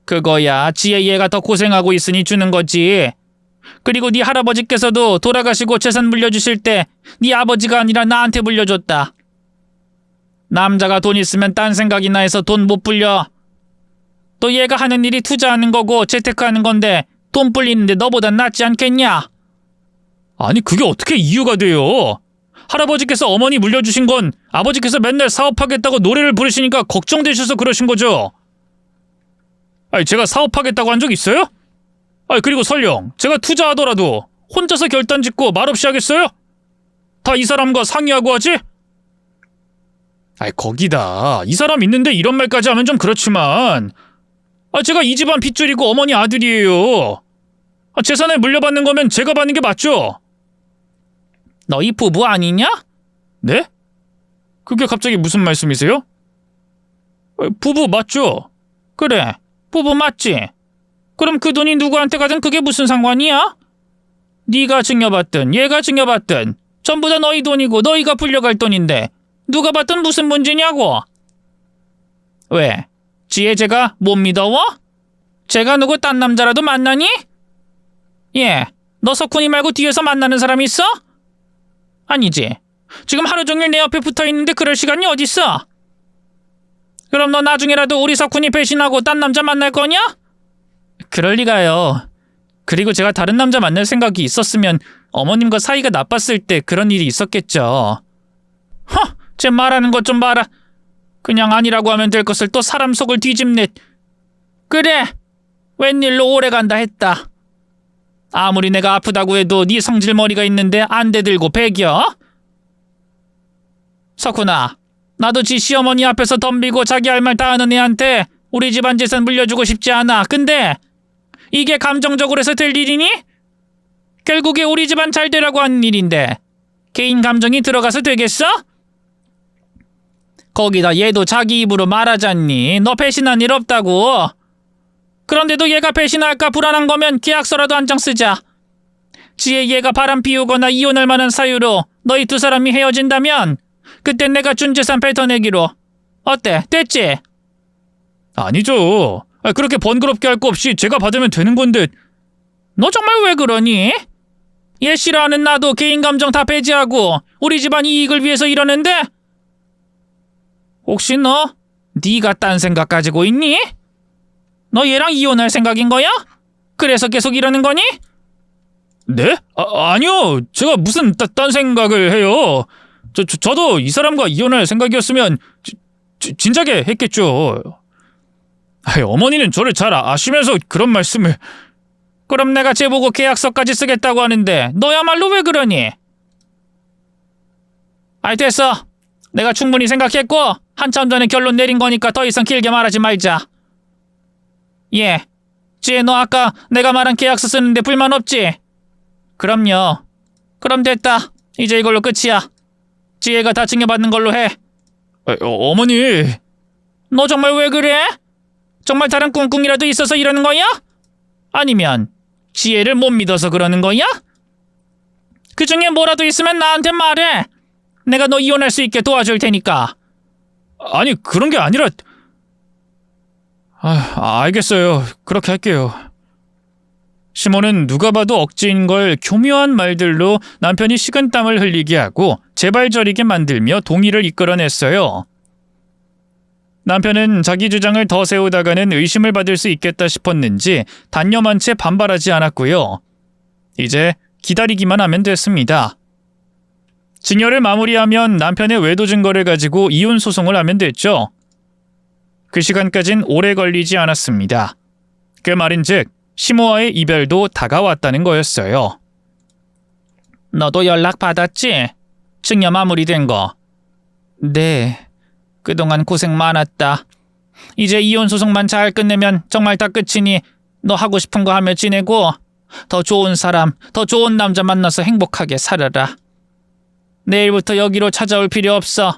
S1: 그거야 지혜 얘가 더 고생하고 있으니 주는 거지. 그리고 네 할아버지께서도 돌아가시고 재산 물려주실 때 네 아버지가 아니라 나한테 물려줬다. 남자가 돈 있으면 딴 생각이나 해서 돈 못 불려. 또 얘가 하는 일이 투자하는 거고 재테크하는 건데 돈 불리는데 너보단 낫지 않겠냐?
S2: 아니 그게 어떻게 이유가 돼요? 할아버지께서 어머니 물려주신 건 아버지께서 맨날 사업하겠다고 노래를 부르시니까 걱정되셔서 그러신 거죠. 아니 제가 사업하겠다고 한 적 있어요? 아니 그리고 설령 제가 투자하더라도 혼자서 결단 짓고 말없이 하겠어요? 다 이 사람과 상의하고 하지? 아니 거기다 이 사람 있는데 이런 말까지 하면 좀 그렇지만 제가 이 집안 핏줄이고 어머니 아들이에요. 재산을 물려받는 거면 제가 받는 게 맞죠?
S1: 너희 부부 아니냐?
S2: 네? 그게 갑자기 무슨 말씀이세요? 부부 맞죠?
S1: 그래, 부부 맞지? 그럼 그 돈이 누구한테 가든 그게 무슨 상관이야? 네가 증여받든 얘가 증여받든 전부 다 너희 돈이고 너희가 불려갈 돈인데 누가 받든 무슨 문제냐고? 왜? 지혜 제가 못 믿어워? 제가 누구 딴 남자라도 만나니? 예, 너 석훈이 말고 뒤에서 만나는 사람 있어? 아니지. 지금 하루 종일 내 옆에 붙어있는데 그럴 시간이 어딨어? 그럼 너 나중에라도 우리 석훈이 배신하고 딴 남자 만날 거냐? 그럴 리가요. 그리고 제가 다른 남자 만날 생각이 있었으면 어머님과 사이가 나빴을 때 그런 일이 있었겠죠. 허! 쟤 말하는 것 좀 봐라. 그냥 아니라고 하면 될 것을 또 사람 속을 뒤집네. 그래, 웬일로 오래간다 했다. 아무리 내가 아프다고 해도 네 성질머리가 있는데 안 대들고 배겨? 석훈아, 나도 지 시어머니 앞에서 덤비고 자기 할 말 다 하는 애한테 우리 집안 재산 물려주고 싶지 않아. 근데 이게 감정적으로 해서 될 일이니? 결국에 우리 집안 잘 되라고 하는 일인데 개인 감정이 들어가서 되겠어? 거기다 얘도 자기 입으로 말하잖니. 너 배신한 일 없다고. 그런데도 얘가 배신할까 불안한 거면 계약서라도 한 장 쓰자. 지혜 얘가 바람 피우거나 이혼할 만한 사유로 너희 두 사람이 헤어진다면 그땐 내가 준 재산 뱉어내기로. 어때? 됐지?
S2: 아니죠. 그렇게 번거롭게 할 거 없이 제가 받으면 되는 건데.
S1: 너 정말 왜 그러니? 얘 싫어하는 나도 개인 감정 다 배제하고 우리 집안 이익을 위해서 이러는데? 혹시 너 네가 딴 생각 가지고 있니? 너 얘랑 이혼할 생각인 거야? 그래서 계속 이러는 거니?
S2: 네? 아니요. 제가 무슨 딴 생각을 해요. 저도 이 사람과 이혼할 생각이었으면 진작에 했겠죠. 어머니는 저를 잘 아시면서 그런 말씀을.
S1: 그럼 내가 쟤보고 계약서까지 쓰겠다고 하는데 너야말로 왜 그러니? 아이 됐어. 내가 충분히 생각했고 한참 전에 결론 내린 거니까 더 이상 길게 말하지 말자. 예. 지혜 너 아까 내가 말한 계약서 쓰는데 불만 없지? 그럼요. 그럼 됐다. 이제 이걸로 끝이야. 지혜가 다 증여받는 걸로 해.
S2: 어머니.
S1: 너 정말 왜 그래? 정말 다른 꿍꿍이라도 있어서 이러는 거야? 아니면 지혜를 못 믿어서 그러는 거야? 그 중에 뭐라도 있으면 나한테 말해. 내가 너 이혼할 수 있게 도와줄 테니까.
S2: 아니 그런 게 아니라. 알겠어요. 그렇게 할게요. 시몬은 누가 봐도 억지인 걸 교묘한 말들로 남편이 식은땀을 흘리게 하고 재발저리게 만들며 동의를 이끌어냈어요. 남편은 자기 주장을 더 세우다가는 의심을 받을 수 있겠다 싶었는지 단념한 채 반발하지 않았고요. 이제 기다리기만 하면 됐습니다. 증여를 마무리하면 남편의 외도 증거를 가지고 이혼 소송을 하면 됐죠. 그 시간까진 오래 걸리지 않았습니다. 그 말인즉 시모와의 이별도 다가왔다는
S1: 네, 그동안 고생 많았다. 이제 이혼 소송만 잘 끝내면 정말 다 끝이니 너 하고 싶은 거 하며 지내고 더 좋은 사람, 더 좋은 남자 만나서 행복하게 살아라. 내일부터 여기로 찾아올 필요 없어.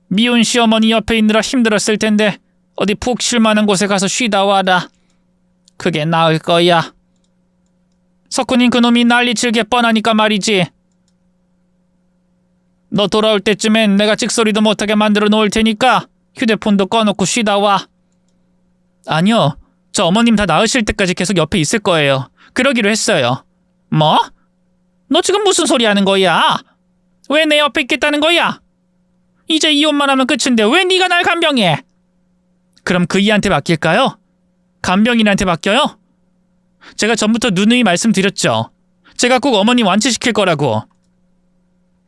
S1: 미운 시어머니 옆에 있느라 힘들었을 텐데 어디 푹 쉴 만한 곳에 가서 쉬다 와라. 그게 나을 거야. 석훈인 그놈이 난리칠 게 뻔하니까 말이지. 너 돌아올 때쯤엔 내가 찍소리도 못하게 만들어 놓을 테니까 휴대폰도 꺼놓고 쉬다 와. 아니요, 저 어머님 다 나으실 때까지 계속 옆에 있을 거예요. 그러기로 했어요. 뭐? 너 지금 무슨 소리 하는 거야? 왜 내 옆에 있겠다는 거야? 이제 이혼만 하면 끝인데 왜 네가 날 간병해? 그럼 그 이한테 맡길까요? 간병인한테 맡겨요? 제가 전부터 누누이 말씀드렸죠. 제가 꼭 어머님 완치시킬 거라고.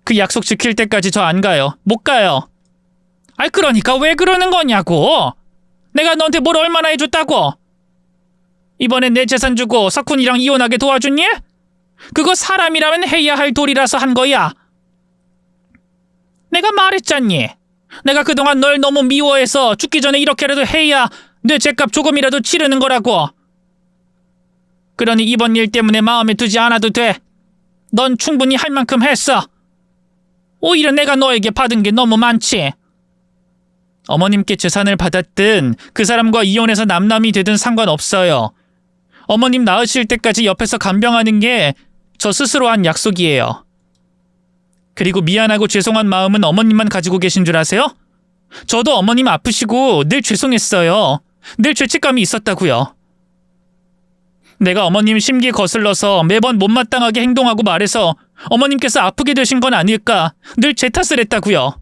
S1: 그 약속 지킬 때까지 저 안 가요. 못 가요. 아이 그러니까 왜 그러는 거냐고. 내가 너한테 뭘 얼마나 해줬다고. 이번엔 내 재산 주고 석훈이랑 이혼하게 도와줬니? 그거 사람이라면 해야 할 도리라서 한 거야. 내가 말했잖니. 내가 그동안 널 너무 미워해서 죽기 전에 이렇게라도 해야 내 죗값 조금이라도 치르는 거라고. 그러니 이번 일 때문에 마음에 두지 않아도 돼. 넌 충분히 할 만큼 했어. 오히려 내가 너에게 받은 게 너무 많지. 어머님께 재산을 받았든 그 사람과 이혼해서 남남이 되든 상관없어요. 어머님 나으실 때까지 옆에서 간병하는 게 저 스스로 한 약속이에요. 그리고 미안하고 죄송한 마음은 어머님만 가지고 계신 줄 아세요? 저도 어머님 아프시고 늘 죄송했어요. 늘 죄책감이 있었다고요. 내가 어머님 심기에 거슬러서 매번 못마땅하게 행동하고 말해서 어머님께서 아프게 되신 건 아닐까 늘 제 탓을 했다고요.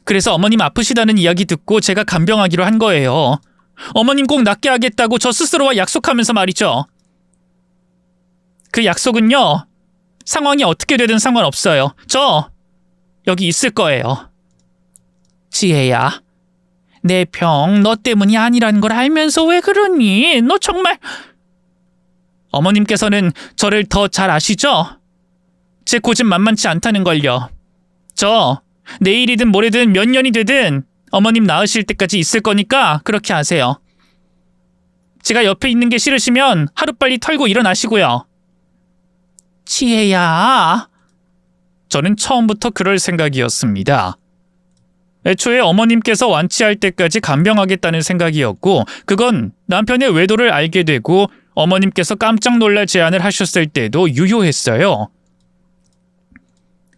S1: 그래서 어머님 아프시다는 이야기 듣고 제가 간병하기로 한 거예요. 어머님 꼭 낫게 하겠다고 저 스스로와 약속하면서 말이죠. 그 약속은요. 상황이 어떻게 되든 상관없어요. 저 여기 있을 거예요. 지혜야. 내 병 너 때문이 아니라는 걸 알면서 왜 그러니? 너 정말... 어머님께서는 저를 더 잘 아시죠? 제 고집 만만치 않다는 걸요. 저 내일이든 모레든 몇 년이 되든 어머님 나으실 때까지 있을 거니까 그렇게 아세요. 제가 옆에 있는 게 싫으시면 하루빨리 털고 일어나시고요. 지혜야. 저는 처음부터 그럴 생각이었습니다. 애초에 어머님께서 완치할 때까지 간병하겠다는 생각이었고 그건 남편의 외도를 알게 되고 어머님께서 깜짝 놀랄 제안을 하셨을 때도 유효했어요.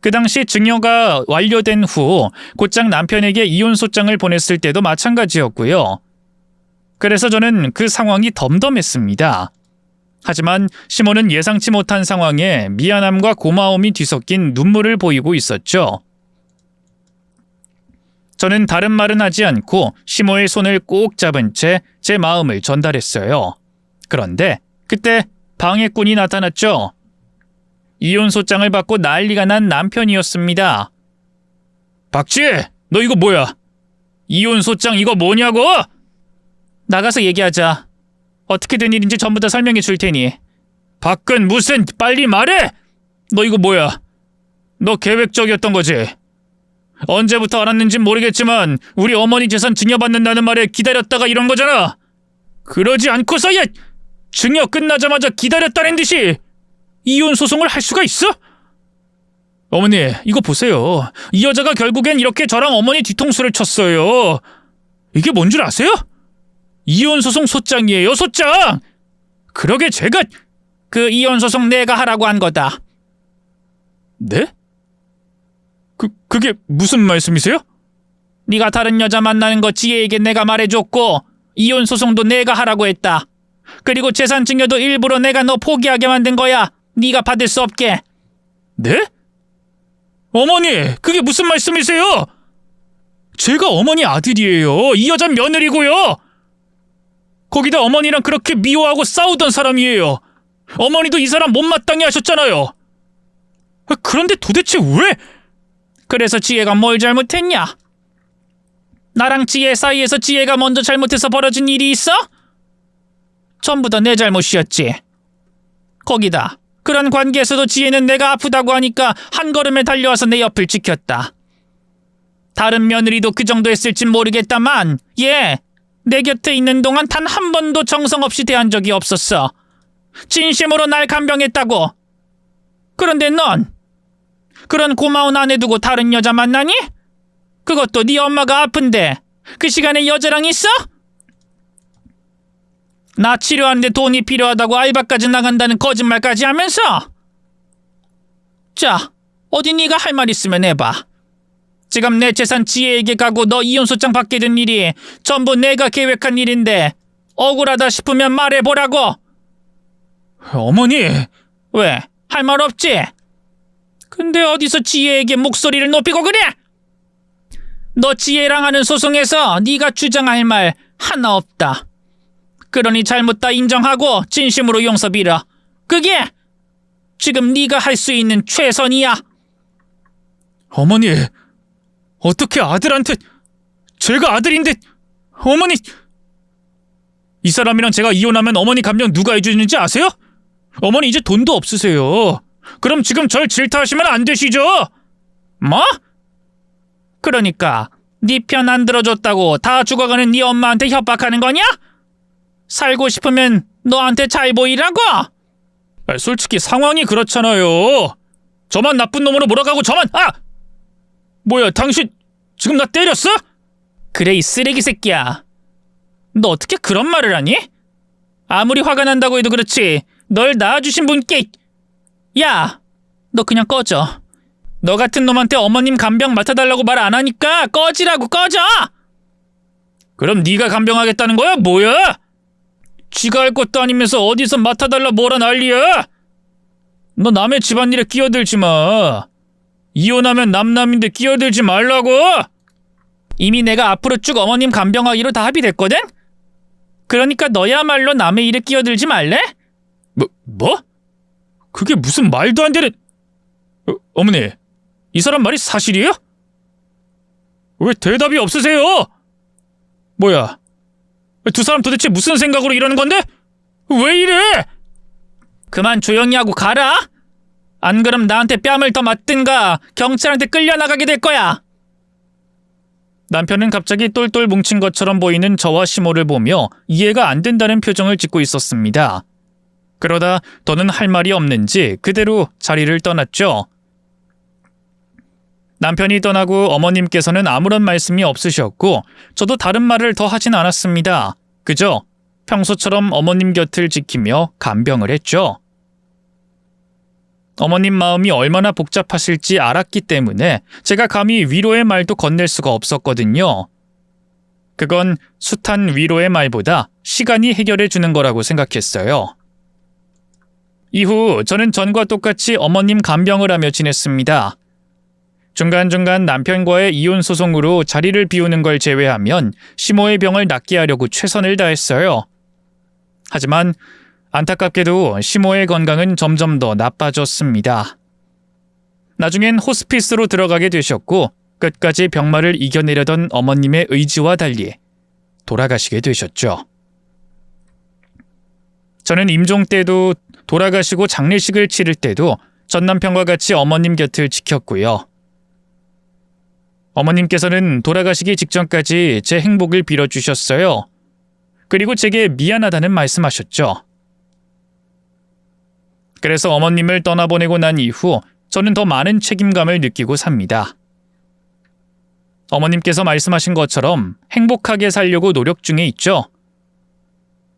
S1: 그 당시 증여가 완료된 후 곧장 남편에게 이혼소장을 보냈을 때도 마찬가지였고요. 그래서 저는 그 상황이 덤덤했습니다. 하지만 시모는 예상치 못한 상황에 미안함과 고마움이 뒤섞인 눈물을 보이고 있었죠. 저는 다른 말은 하지 않고 시모의 손을 꼭 잡은 채 제 마음을 전달했어요. 그런데 그때 방해꾼이 나타났죠. 이혼소장을 받고 난리가 난 남편이었습니다. 박쥐, 너 이거 뭐야? 이혼소장 이거 뭐냐고? 나가서 얘기하자. 어떻게 된 일인지 전부 다 설명해 줄 테니. 밖은 무슨, 빨리 말해! 너 이거 뭐야? 너 계획적이었던 거지? 언제부터 알았는진 모르겠지만 우리 어머니 재산 증여받는다는 말에 기다렸다가 이런 거잖아. 그러지 않고서야 증여 끝나자마자 기다렸다는 듯이 이혼 소송을 할 수가 있어? 어머니, 이거 보세요. 이 여자가 결국엔 이렇게 저랑 어머니 뒤통수를 쳤어요. 이게 뭔 줄 아세요? 이혼 소송 소장이에요, 소장. 그러게 제가 그 이혼 소송 내가 하라고 한 거다. 네? 그게 무슨 말씀이세요? 네가 다른 여자 만나는 거 지혜에게 내가 말해줬고 이혼 소송도 내가 하라고 했다. 그리고 재산 증여도 일부러 내가 너 포기하게 만든 거야. 네가 받을 수 없게. 네? 어머니, 그게 무슨 말씀이세요? 제가 어머니 아들이에요. 이 여잔 며느리고요. 거기다 어머니랑 그렇게 미워하고 싸우던 사람이에요. 어머니도 이 사람 못마땅해 하셨잖아요. 그런데 도대체 왜? 그래서 지혜가 뭘 잘못했냐? 나랑 지혜 사이에서 지혜가 먼저 잘못해서 벌어진 일이 있어? 전부 다 내 잘못이었지. 거기다 그런 관계에서도 지혜는 내가 아프다고 하니까 한 걸음에 달려와서 내 옆을 지켰다. 다른 며느리도 그 정도 했을진 모르겠다만 얘 내 곁에 있는 동안 단 한 번도 정성 없이 대한 적이 없었어. 진심으로 날 간병했다고. 그런데 넌 그런 고마운 아내 두고 다른 여자 만나니? 그것도 네 엄마가 아픈데 그 시간에 여자랑 있어? 나 치료하는데 돈이 필요하다고 알바까지 나간다는 거짓말까지 하면서. 자, 어디 네가 할 말 있으면 해봐. 지금 내 재산 지혜에게 가고 너 이혼소장 받게 된 일이 전부 내가 계획한 일인데 억울하다 싶으면 말해보라고.
S2: 어머니!
S1: 왜? 할 말 없지? 근데 어디서 지혜에게 목소리를 높이고 그래? 너 지혜랑 하는 소송에서 네가 주장할 말 하나 없다. 그러니 잘못 다 인정하고 진심으로 용서 빌어. 그게 지금 네가 할 수 있는 최선이야.
S2: 어머니, 어떻게 아들한테... 제가 아들인데... 어머니... 이 사람이랑 제가 이혼하면 어머니 간병 누가 해주는지 아세요? 어머니 이제 돈도 없으세요. 그럼 지금 절 질타하시면 안 되시죠?
S1: 뭐? 그러니까 네 편 안 들어줬다고 다 죽어가는 네 엄마한테 협박하는 거냐? 살고 싶으면 너한테 잘 보이라고?
S2: 솔직히 상황이 그렇잖아요. 저만 나쁜 놈으로 몰아가고 저만... 뭐야, 당신 지금 나 때렸어?
S1: 그래, 이 쓰레기 새끼야. 너 어떻게 그런 말을 하니? 아무리 화가 난다고 해도 그렇지 널 낳아주신 분께... 야, 너 그냥 꺼져. 너 같은 놈한테 어머님 간병 맡아달라고 말 안 하니까 꺼지라고. 꺼져!
S2: 그럼 네가 간병하겠다는 거야? 뭐야?
S1: 쥐가 할 것도 아니면서 어디서 맡아달라 뭐라 난리야?
S2: 너 남의 집안일에 끼어들지 마. 이혼하면 남남인데 끼어들지 말라고.
S1: 이미 내가 앞으로 쭉 어머님 간병하기로 다 합의됐거든? 그러니까 너야말로 남의 일에 끼어들지 말래?
S2: 뭐? 그게 무슨 말도 안 되는... 어머니, 이 사람 말이 사실이에요? 왜 대답이 없으세요? 뭐야, 두 사람 도대체 무슨 생각으로 이러는 건데? 왜 이래?
S1: 그만 조용히 하고 가라. 안 그럼 나한테 뺨을 더 맞든가 경찰한테 끌려나가게 될 거야.
S2: 남편은 갑자기 똘똘 뭉친 것처럼 보이는 저와 시모를 보며 이해가 안 된다는 표정을 짓고 있었습니다. 그러다 더는 할 말이 없는지 그대로 자리를 떠났죠. 남편이 떠나고 어머님께서는 아무런 말씀이 없으셨고 저도 다른 말을 더 하진 않았습니다. 그저 평소처럼 어머님 곁을 지키며 간병을 했죠. 어머님 마음이 얼마나 복잡하실지 알았기 때문에 제가 감히 위로의 말도 건넬 수가 없었거든요. 그건 숱한 위로의 말보다 시간이 해결해 주는 거라고 생각했어요. 이후 저는 전과 똑같이 어머님 간병을 하며 지냈습니다. 중간중간 남편과의 이혼 소송으로 자리를 비우는 걸 제외하면 시모의 병을 낫게 하려고 최선을 다했어요. 하지만 안타깝게도 시모의 건강은 점점 더 나빠졌습니다. 나중엔 호스피스로 들어가게 되셨고 끝까지 병마를 이겨내려던 어머님의 의지와 달리 돌아가시게 되셨죠. 저는 임종 때도 돌아가시고 장례식을 치를 때도 전 남편과 같이 어머님 곁을 지켰고요. 어머님께서는 돌아가시기 직전까지 제 행복을 빌어주셨어요. 그리고 제게 미안하다는 말씀하셨죠. 그래서 어머님을 떠나보내고 난 이후 저는 더 많은 책임감을 느끼고 삽니다. 어머님께서 말씀하신 것처럼 행복하게 살려고 노력 중에 있죠.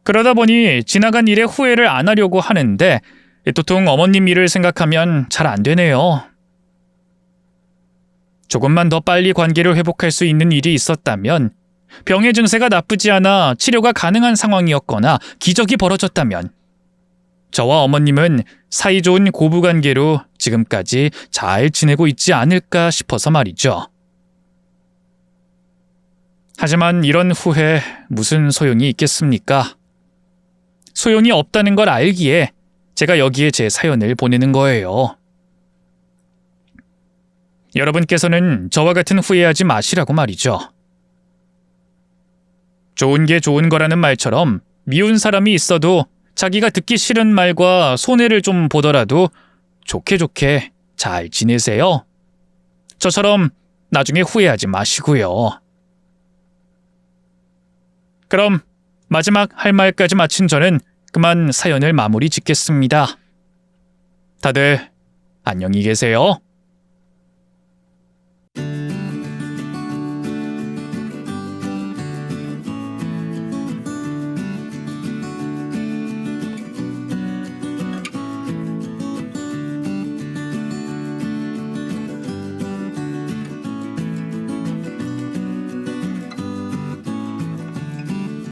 S2: 그러다 보니 지나간 일에 후회를 안 하려고 하는데 도통 어머님 일을 생각하면 잘 안 되네요. 조금만 더 빨리 관계를 회복할 수 있는 일이 있었다면, 병의 증세가 나쁘지 않아 치료가 가능한 상황이었거나 기적이 벌어졌다면 저와 어머님은 사이좋은 고부관계로 지금까지 잘 지내고 있지 않을까 싶어서 말이죠. 하지만 이런 후회 무슨 소용이 있겠습니까? 소용이 없다는 걸 알기에 제가 여기에 제 사연을 보내는 거예요. 여러분께서는 저와 같은 후회하지 마시라고 말이죠. 좋은 게 좋은 거라는 말처럼 미운 사람이 있어도 자기가 듣기 싫은 말과 손해를 좀 보더라도 좋게 잘 지내세요. 저처럼 나중에 후회하지 마시고요. 그럼 마지막 할 말까지 마친 저는 그만 사연을 마무리 짓겠습니다. 다들 안녕히 계세요.